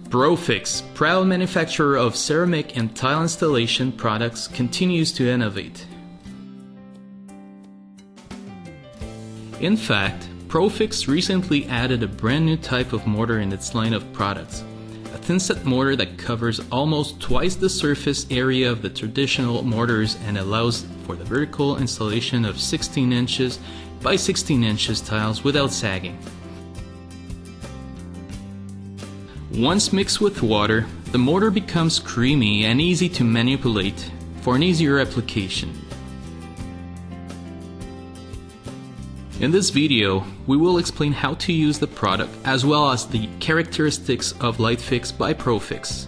Profix, proud manufacturer of ceramic and tile installation products, continues to innovate. In fact, Profix recently added a brand new type of mortar in its line of products, a thin-set mortar that covers almost twice the surface area of the traditional mortars and allows for the vertical installation of 16 inches by 16 inches tiles without sagging. Once mixed with water, the mortar becomes creamy and easy to manipulate for an easier application. In this video, we will explain how to use the product as well as the characteristics of LightFix by Profix.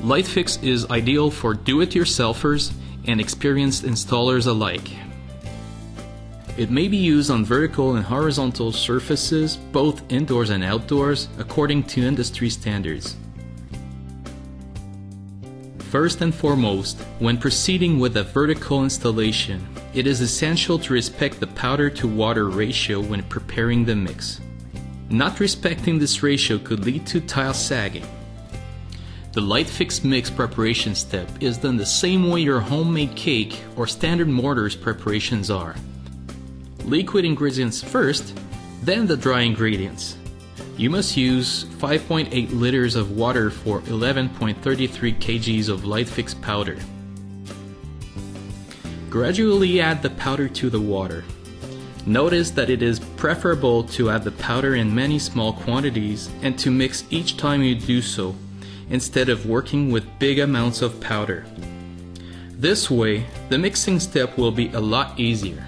LightFix is ideal for do-it-yourselfers and experienced installers alike. It may be used on vertical and horizontal surfaces, both indoors and outdoors, according to industry standards. First and foremost, when proceeding with a vertical installation, it is essential to respect the powder to water ratio when preparing the mix. Not respecting this ratio could lead to tile sagging. The LightFix mix preparation step is done the same way your homemade cake or standard mortars preparations are. Liquid ingredients first, then the dry ingredients. You must use 5.8 liters of water for 11.33 kgs of LightFix powder. Gradually add the powder to the water. Notice that it is preferable to add the powder in many small quantities and to mix each time you do so, instead of working with big amounts of powder. This way, the mixing step will be a lot easier.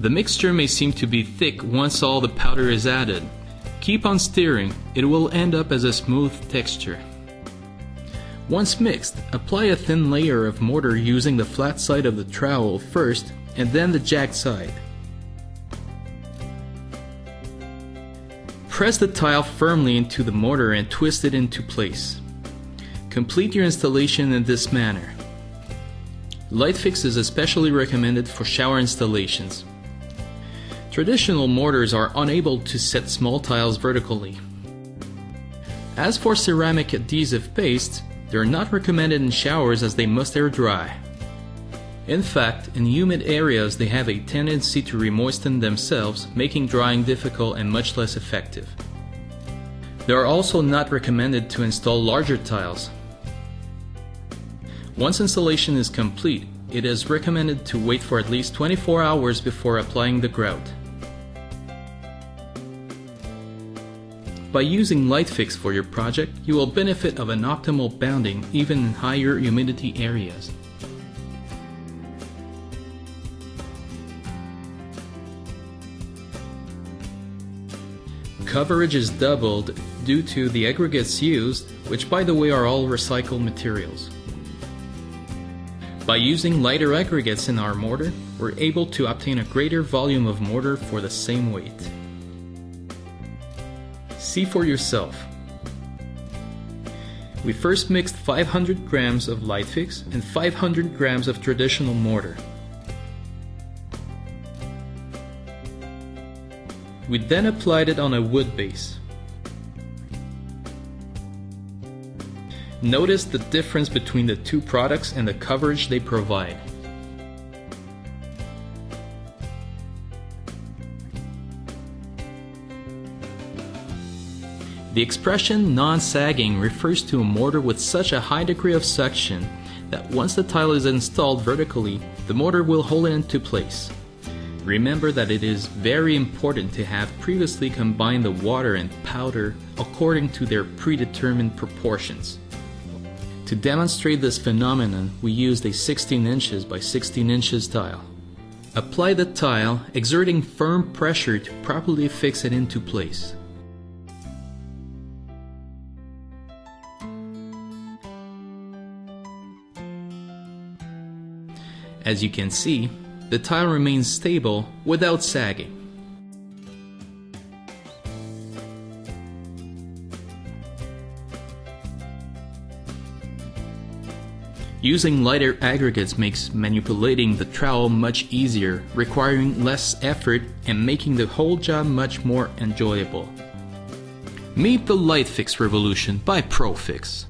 The mixture may seem to be thick once all the powder is added. Keep on stirring, it will end up as a smooth texture. Once mixed, apply a thin layer of mortar using the flat side of the trowel first and then the jagged side. Press the tile firmly into the mortar and twist it into place. Complete your installation in this manner. LightFix is especially recommended for shower installations. Traditional mortars are unable to set small tiles vertically. As for ceramic adhesive pastes, they are not recommended in showers as they must air dry. In fact, in humid areas they have a tendency to remoisten themselves, making drying difficult and much less effective. They are also not recommended to install larger tiles. Once installation is complete, it is recommended to wait for at least 24 hours before applying the grout. By using LightFix for your project, you will benefit of an optimal bounding even in higher humidity areas. Coverage is doubled due to the aggregates used, which by the way are all recycled materials. By using lighter aggregates in our mortar, we're able to obtain a greater volume of mortar for the same weight. See for yourself. We first mixed 500 grams of LightFix and 500 grams of traditional mortar. We then applied it on a wood base. Notice the difference between the two products and the coverage they provide. The expression non-sagging refers to a mortar with such a high degree of suction that once the tile is installed vertically, the mortar will hold it into place. Remember that it is very important to have previously combined the water and powder according to their predetermined proportions. To demonstrate this phenomenon, we used a 16 inches by 16 inches tile. Apply the tile, exerting firm pressure to properly fix it into place. As you can see, the tile remains stable without sagging. Using lighter aggregates makes manipulating the trowel much easier, requiring less effort and making the whole job much more enjoyable. Meet the Light Fix revolution by ProFix.